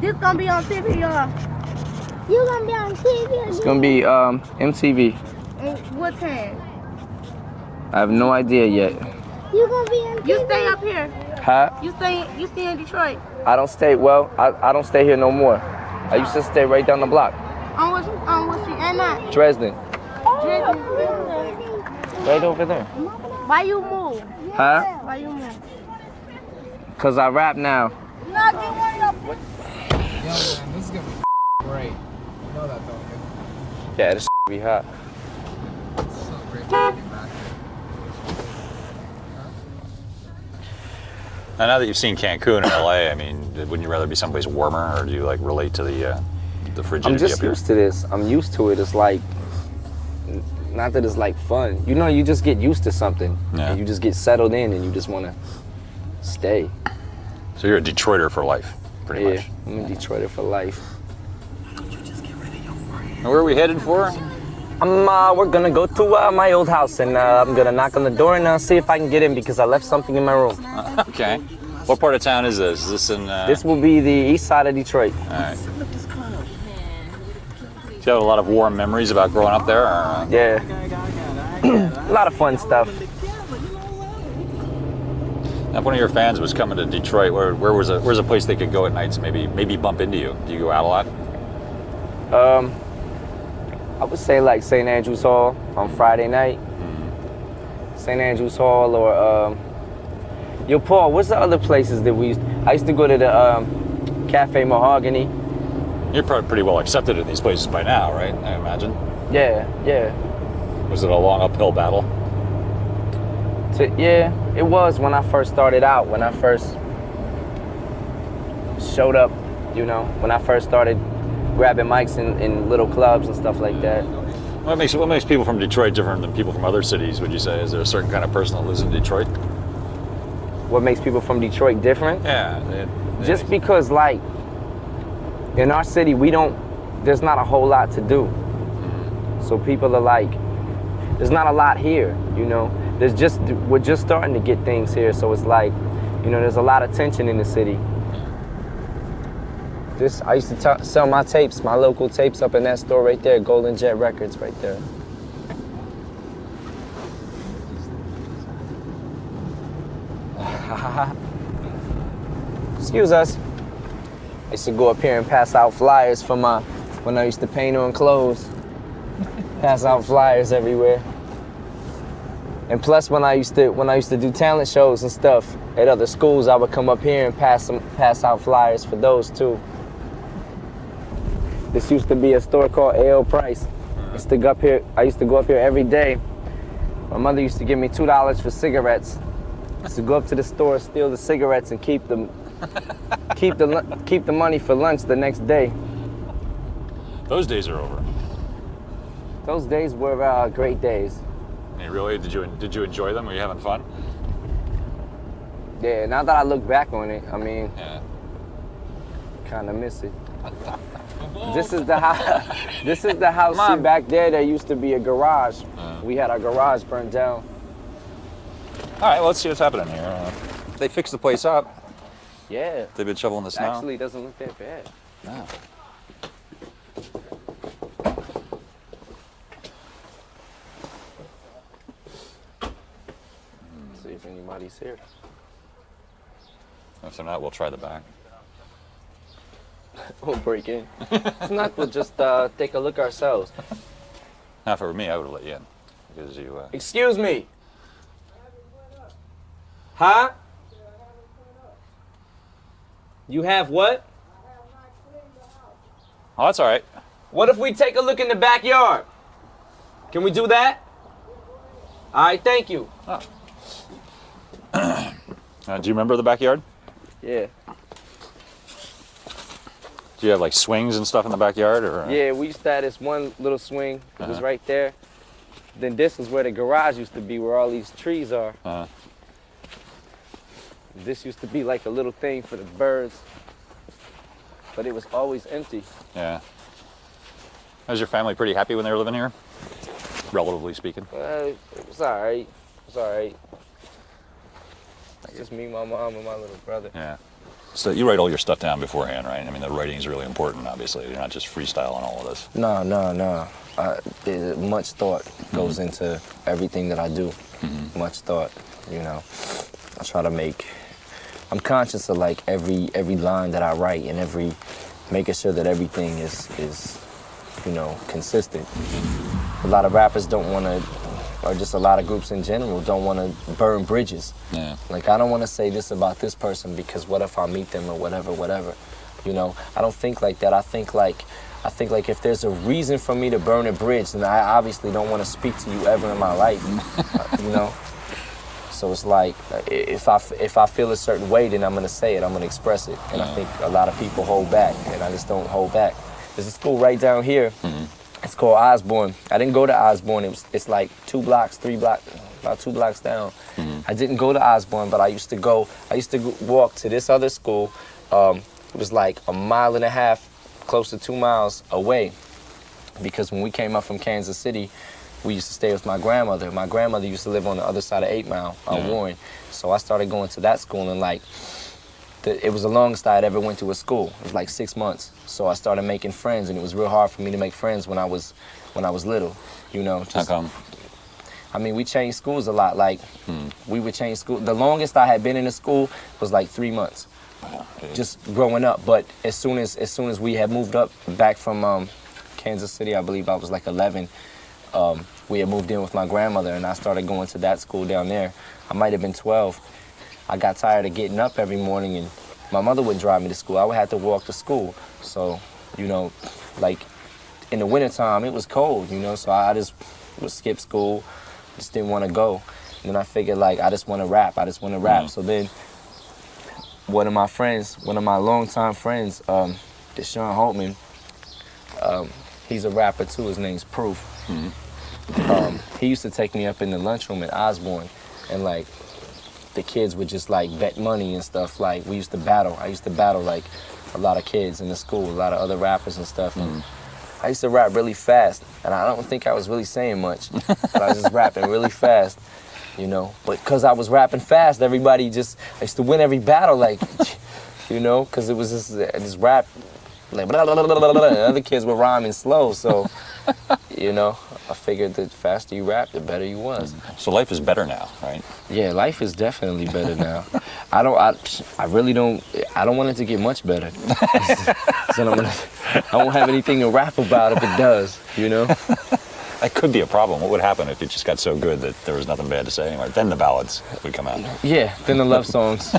This gonna be on TV, y'all. You gonna be on TV? It's gonna be MTV. What time? I have no idea yet. You gonna be on TV? You stay up here. Huh? You stay in Detroit. I don't stay, well, I don't stay here no more. I used to stay right down the block. On what street? And not? Dresden. Dresden. Right over there. Why you move? Huh? Why you move? Cause I rap now. No, get one of Yo, man, this is gonna be great. You know that, don't you? Yeah, this be hot. It's so great to be back here. Now that you've seen Cancun and LA, I mean, wouldn't you rather be someplace warmer, or do you like relate to the frigidity I'm just up here? used to this. I'm used to it. It's like, not that it's like fun. You know, you just get used to something. Yeah. And you just get settled in and you just want to stay. So you're a Detroiter for life, pretty much. I'm a Detroiter for life. And where are we headed for? We're gonna go to my old house and I'm gonna knock on the door and see if I can get in because I left something in my room. Okay. What part of town is this? Is this in? This will be the east side of Detroit. All right. Do you have a lot of warm memories about growing up there? Or, Yeah. A lot of fun stuff. Now, if one of your fans was coming to Detroit, where's a place they could go at nights? Maybe bump into you. Do you go out a lot? I would say like St. Andrew's Hall on Friday night. St. Andrew's Hall or yo, Paul, what's the other places that I used to go to the Cafe Mahogany. You're probably pretty well accepted in these places by now, right? I imagine. Yeah. Was it a long uphill battle? Yeah, it was when I first started out, when I first showed up, you know, when I first started grabbing mics in little clubs and stuff like that. What makes people from Detroit different than people from other cities, would you say? Is there a certain kind of person that lives in Detroit? What makes people from Detroit different? Yeah. Just because, like, in our city, there's not a whole lot to do. So people are like, there's not a lot here, you know? We're just starting to get things here, so it's like, you know, there's a lot of tension in the city. I used to sell my tapes, my local tapes up in that store right there, Golden Jet Records right there. Excuse us. I used to go up here and pass out flyers for when I used to paint on clothes. Pass out flyers everywhere. And plus, when I used to do talent shows and stuff at other schools, I would come up here and pass out flyers for those too. This used to be a store called A.O. Price. I used to go up here every day. My mother used to give me $2 for cigarettes. I used to go up to the store, steal the cigarettes, and keep the money for lunch the next day. Those days are over. Those days were great days. Hey, really? Did you enjoy them? Were you having fun? Yeah, now that I look back on it, I mean, Yeah. kind of miss it. This is the house. This is the house. See, back there used to be a garage. We had our garage burned down. All right, well, let's see what's happening here. They fixed the place up. Yeah. They've been shoveling the snow. Actually, it doesn't look that bad. No. Let's see if anybody's here. If they're not, we'll try the back. We'll break in. It's not. We'll just take a look ourselves. Now, if it were me, I would have let you in because you. Excuse me. Huh? You have what? Oh, that's all right. What if we take a look in the backyard? Can we do that? All right, thank you. Oh. Do you remember the backyard? Yeah. Do you have like swings and stuff in the backyard, or? Yeah, we used to have this one little swing. It was right there. Then this is where the garage used to be, where all these trees are. This used to be like a little thing for the birds, but it was always empty. Yeah. Was your family pretty happy when they were living here? Relatively speaking. It was all right. It was all right. It's just me, my mom, and my little brother. Yeah. So you write all your stuff down beforehand, right? I mean, the writing is really important, obviously. You're not just freestyling all of this. No. Much thought goes into everything that I do. Much thought, you know. I try to I'm conscious of like every line that I write and making sure that everything is you know, consistent. A lot of rappers don't want to, or just a lot of groups in general don't want to burn bridges. Yeah. Like, I don't want to say this about this person because what if I meet them or whatever. You know, I don't think like that. I think like if there's a reason for me to burn a bridge, then I obviously don't want to speak to you ever in my life. You know. So it's like if I feel a certain way, then I'm gonna say it. I'm gonna express it. And I think a lot of people hold back, and I just don't hold back. There's a school right down here. It's called Osborne. I didn't go to Osborne. It's like 2 blocks, 3 blocks, about 2 blocks down. I didn't go to Osborne, but I used to walk to this other school. It was like 1.5 miles, close to 2 miles away, because when we came up from Kansas City, we used to stay with my grandmother. My grandmother used to live on the other side of 8 Mile on Warren. So I started going to that school, and like, it was the longest I had ever went to a school. It was like 6 months. So I started making friends, and it was real hard for me to make friends when I was little, you know. How come? I mean, we changed schools a lot. Like, we would change school. The longest I had been in a school was like 3 months, just growing up. But as soon as we had moved up back from Kansas City, I believe I was like 11. We had moved in with my grandmother, and I started going to that school down there. I might have been 12. I got tired of getting up every morning, and my mother would drive me to school. I would have to walk to school. So, you know, like in the wintertime, it was cold, you know, so I just would skip school, just didn't want to go. And then I figured, like, I just want to rap. So then one of my longtime friends, 𝙤𝙤𝙬𝙤𝙤, he's a rapper too. His name's Proof. He used to take me up in the lunchroom at Osborne, and like the kids would just like bet money and stuff. Like, we used to battle. I used to battle like a lot of kids in the school, a lot of other rappers and stuff. And I used to rap really fast, and I don't think I was really saying much, but I was just rapping really fast, you know. But because I was rapping fast, everybody I used to win every battle, like, you know, because it was this rap, like, blah, blah, blah, blah, blah, and other kids were rhyming slow, so, you know, I figured the faster you rap, the better you was. So life is better now, right? Yeah, life is definitely better now. I don't want it to get much better. So I won't have anything to rap about if it does, you know? That could be a problem. What would happen if it just got so good that there was nothing bad to say anymore? Then the ballads would come out. Yeah, then the love songs.